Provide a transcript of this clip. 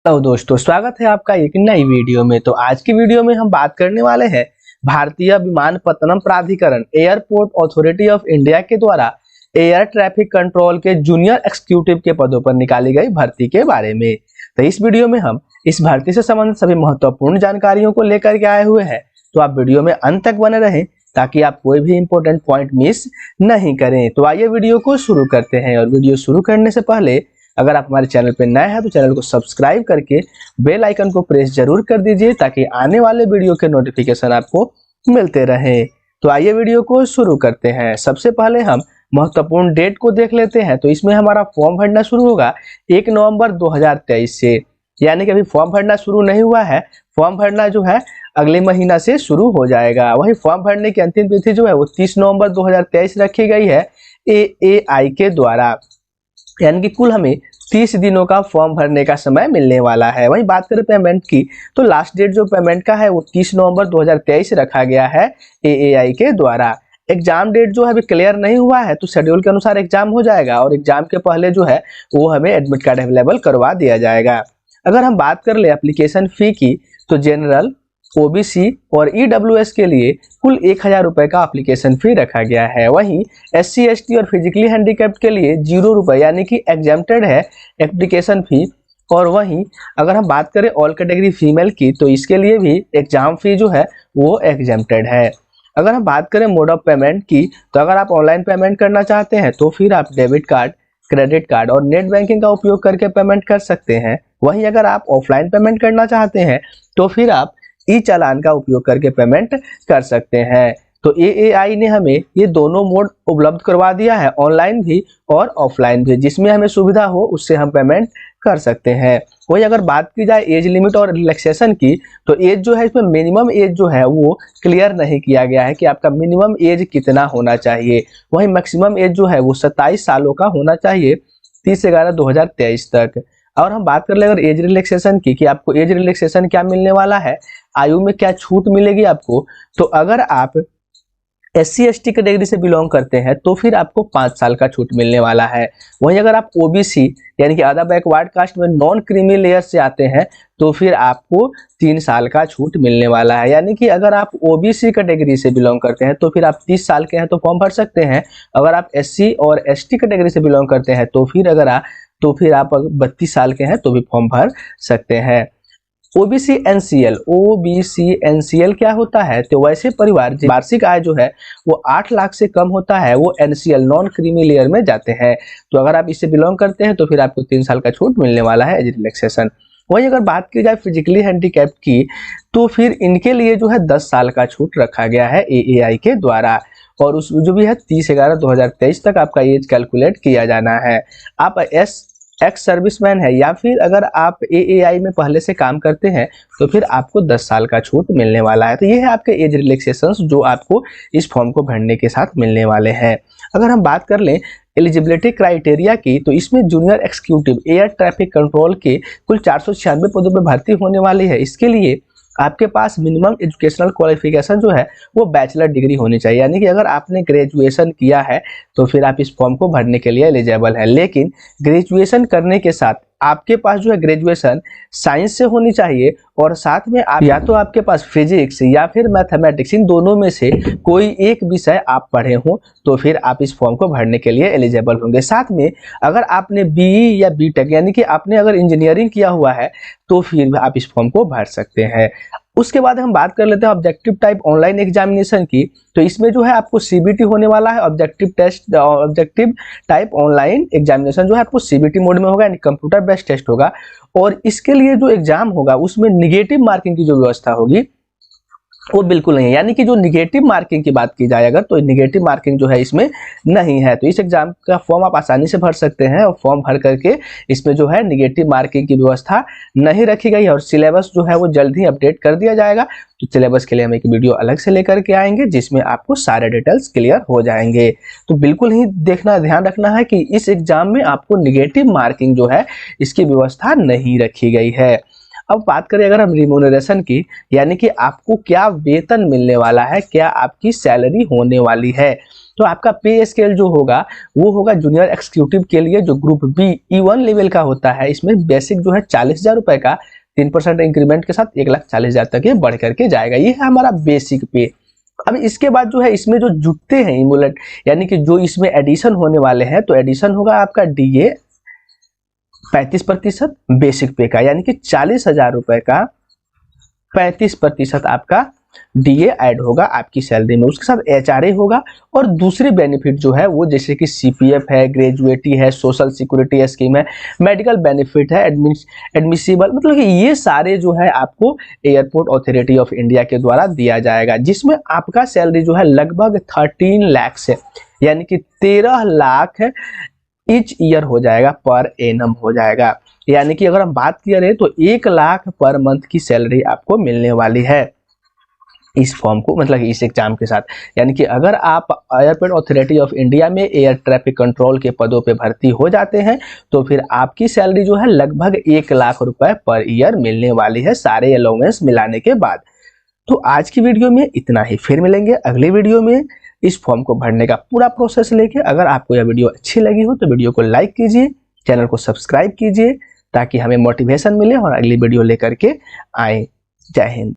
Hello दोस्तों, स्वागत है आपका एक नई वीडियो में। तो आज की वीडियो में हम बात करने वाले हैं भारतीय विमानपत्तनम प्राधिकरण एयरपोर्ट अथॉरिटी ऑफ इंडिया के द्वारा एयर ट्रैफिक कंट्रोल के जूनियर एग्जीक्यूटिव के पदों पर निकाली गई भर्ती के बारे में। तो इस वीडियो में हम इस भर्ती से संबंधित सभी महत्वपूर्ण जानकारियों को लेकर के आए हुए हैं। तो आप वीडियो में अंत तक बने रहें ताकि आप कोई भी इंपॉर्टेंट पॉइंट मिस नहीं करें। तो आइए वीडियो को शुरू करते हैं। और वीडियो शुरू करने से पहले अगर आप हमारे चैनल पर नए हैं तो चैनल को सब्सक्राइब करके बेल आइकन को प्रेस जरूर कर दीजिए ताकि आने वाले वीडियो के नोटिफिकेशन आपको मिलते रहें। तो आइए वीडियो को शुरू करते हैं। सबसे पहले हम महत्वपूर्ण डेट को देख लेते हैं। तो इसमें हमारा फॉर्म भरना शुरू होगा 1 नवंबर 2023 से, यानी कि अभी फॉर्म भरना शुरू नहीं हुआ है। फॉर्म भरना जो है अगले महीना से शुरू हो जाएगा। वही फॉर्म भरने की अंतिम तिथि जो है वो 30 नवंबर 2023 रखी गई है AAI के द्वारा, यानी कि कुल हमें 30 दिनों का फॉर्म भरने का समय मिलने वाला है। वहीं बात करें पेमेंट की तो लास्ट डेट जो पेमेंट का है वो 30 नवंबर 2023 रखा गया है AAI के द्वारा। एग्जाम डेट जो है अभी क्लियर नहीं हुआ है, तो शेड्यूल के अनुसार एग्जाम हो जाएगा और एग्जाम के पहले जो है वो हमें एडमिट कार्ड अवेलेबल करवा दिया जाएगा। अगर हम बात कर ले एप्लीकेशन फी की तो जनरल, OBC और EWS के लिए कुल 1000 रुपये का एप्लीकेशन फी रखा गया है। वहीं SC ST और फिजिकली हैंडीकैप्ड के लिए 0 रुपये यानी कि एग्जेम्प्टेड है एप्लीकेशन फी। और वहीं अगर हम बात करें ऑल कैटेगरी फीमेल की तो इसके लिए भी एग्जाम फी जो है वो एग्जेम्प्टेड है। अगर हम बात करें मोड ऑफ पेमेंट की तो अगर आप ऑनलाइन पेमेंट करना चाहते हैं तो फिर आप डेबिट कार्ड, क्रेडिट कार्ड और नेट बैंकिंग का उपयोग करके पेमेंट कर सकते हैं। वहीं अगर आप ऑफलाइन पेमेंट करना चाहते हैं तो फिर आप चालान का उपयोग करके पेमेंट कर सकते हैं। तो AAI ने हमें ये दोनों मोड उपलब्ध करवा दिया है, ऑनलाइन भी और ऑफलाइन भी, जिसमें हमें सुविधा हो उससे हम पेमेंट कर सकते हैं। वही अगर बात की जाए एज लिमिट और रिलैक्सेशन की तो एज जो है इसमें मिनिमम एज जो है वो क्लियर नहीं किया गया है कि आपका मिनिमम एज कितना होना चाहिए। वही मैक्सिमम एज जो है वो 27 सालों का होना चाहिए 30/11/2023 तक। और हम बात कर ले अगर एज रिलैक्सेशन की कि आपको एज रिलैक्सेशन क्या मिलने वाला है, आयु में क्या छूट मिलेगी आपको, तो अगर आप SC ST कैटेगरी से बिलोंग करते हैं तो फिर आपको 5 साल का छूट मिलने वाला है। वहीं अगर आप OBC यानी कि अदर बैकवर्ड कास्ट में नॉन क्रीमी लेयर से आते हैं तो फिर आपको 3 साल का छूट मिलने वाला है। यानी कि अगर आप OBC कैटेगरी से बिलोंग करते हैं तो फिर आप 30 साल के हैं तो फॉर्म भर सकते हैं। अगर आप SC और ST कैटेगरी से बिलोंग करते हैं तो फिर आप 32 साल के हैं तो भी फॉर्म भर सकते हैं। OBC NCL क्या होता है, तो वैसे परिवार वार्षिक आय जो है वो 8 लाख से कम होता है वो NCL नॉन क्रीमी लेयर में जाते हैं। तो अगर आप इससे बिलोंग करते हैं तो फिर आपको 3 साल का छूट मिलने वाला है एज रिलैक्सेशन। वहीं अगर बात की जाए फिजिकली हैंडीकैप्ड की तो फिर इनके लिए जो है 10 साल का छूट रखा गया है AAI के द्वारा। और उस जो भी है 30/11/2023 तक आपका एज कैलकुलेट किया जाना है। आप एक्स सर्विसमैन है या फिर अगर आप AAI में पहले से काम करते हैं तो फिर आपको 10 साल का छूट मिलने वाला है। तो ये है आपके एज रिलैक्सेशंस जो आपको इस फॉर्म को भरने के साथ मिलने वाले हैं। अगर हम बात कर लें एलिजिबिलिटी क्राइटेरिया की तो इसमें junior executive air traffic control के कुल 496 पदों पर भर्ती होने वाली है। इसके लिए आपके पास मिनिमम एजुकेशनल क्वालिफिकेशन जो है वो बैचलर डिग्री होनी चाहिए, यानी कि अगर आपने ग्रेजुएशन किया है तो फिर आप इस फॉर्म को भरने के लिए एलिजिबल है। लेकिन ग्रेजुएशन करने के साथ आपके पास जो है ग्रेजुएशन साइंस से होनी चाहिए और साथ में आप या तो आपके पास फिजिक्स या फिर मैथमेटिक्स, इन दोनों में से कोई एक विषय आप पढ़े हों तो फिर आप इस फॉर्म को भरने के लिए एलिजिबल होंगे। साथ में अगर आपने BE या BTech यानी कि आपने अगर इंजीनियरिंग किया हुआ है तो फिर आप इस फॉर्म को भर सकते हैं। उसके बाद हम बात कर लेते हैं ऑब्जेक्टिव टाइप ऑनलाइन एग्जामिनेशन की। तो इसमें जो है आपको CBT होने वाला है। ऑब्जेक्टिव टाइप ऑनलाइन एग्जामिनेशन जो है आपको CBT मोड में होगा, यानी कंप्यूटर बेस्ड टेस्ट होगा। और इसके लिए जो एग्जाम होगा उसमें निगेटिव मार्किंग की जो व्यवस्था होगी वो बिल्कुल नहीं है, यानी कि जो निगेटिव मार्किंग की बात की जाए अगर तो निगेटिव मार्किंग जो है इसमें नहीं है। तो इस एग्जाम का फॉर्म आप आसानी से भर सकते हैं और फॉर्म भर करके इसमें जो है निगेटिव मार्किंग की व्यवस्था नहीं रखी गई है। और सिलेबस जो है वो जल्द ही अपडेट कर दिया जाएगा। तो सिलेबस के लिए हम एक वीडियो अलग से लेकर के आएंगे जिसमें आपको सारे डिटेल्स क्लियर हो जाएंगे। तो बिल्कुल ही ध्यान रखना है कि इस एग्जाम में आपको निगेटिव मार्किंग जो है इसकी व्यवस्था नहीं रखी गई है। अब बात करें अगर हम रिम्यूनरेशन की, यानी कि आपको क्या वेतन मिलने वाला है, क्या आपकी सैलरी होने वाली है, तो आपका पे स्केल जो होगा वो होगा जूनियर एक्जीक्यूटिव के लिए जो ग्रुप बी E1 लेवल का होता है, इसमें बेसिक जो है 40,000 रुपए का 3% इंक्रीमेंट के साथ 1,40,000 तक ये बढ़ करके जाएगा। ये है हमारा बेसिक पे। अब इसके बाद जो है इसमें जो जुटते हैं इमोलेट यानी कि जो इसमें एडिशन होने वाले हैं, तो एडिशन होगा आपका DA 35% बेसिक पे का, यानी कि 40,000 रुपए का 35% आपका DA ऐड होगा आपकी सैलरी में। उसके साथ HRA होगा और दूसरे बेनिफिट जो है वो जैसे कि CPF है, ग्रेजुएटी है, सोशल सिक्योरिटी स्कीम है, मेडिकल बेनिफिट है, एडमिसिबल, मतलब कि ये सारे जो है आपको एयरपोर्ट अथॉरिटी ऑफ इंडिया के द्वारा दिया जाएगा, जिसमें आपका सैलरी जो है लगभग 13 लाख से यानी कि 13 लाख ईच ईयर हो जाएगा, पर एनम हो जाएगा। यानी कि अगर हम बात करें तो 1 लाख पर मंथ की सैलरी आपको मिलने वाली है इस फॉर्म को, मतलब इस एग्जाम के साथ। यानी कि अगर आप एयरपोर्ट अथॉरिटी ऑफ इंडिया में एयर ट्रैफिक कंट्रोल के पदों पे भर्ती हो जाते हैं तो फिर आपकी सैलरी जो है लगभग 1 लाख रुपए पर ईयर मिलने वाली है, सारे अलाउंस मिलाने के बाद। तो आज की वीडियो में इतना ही, फिर मिलेंगे अगली वीडियो में इस फॉर्म को भरने का पूरा प्रोसेस लेके। अगर आपको यह वीडियो अच्छी लगी हो तो वीडियो को लाइक कीजिए, चैनल को सब्सक्राइब कीजिए ताकि हमें मोटिवेशन मिले और अगली वीडियो लेकर के आए। जय हिंद।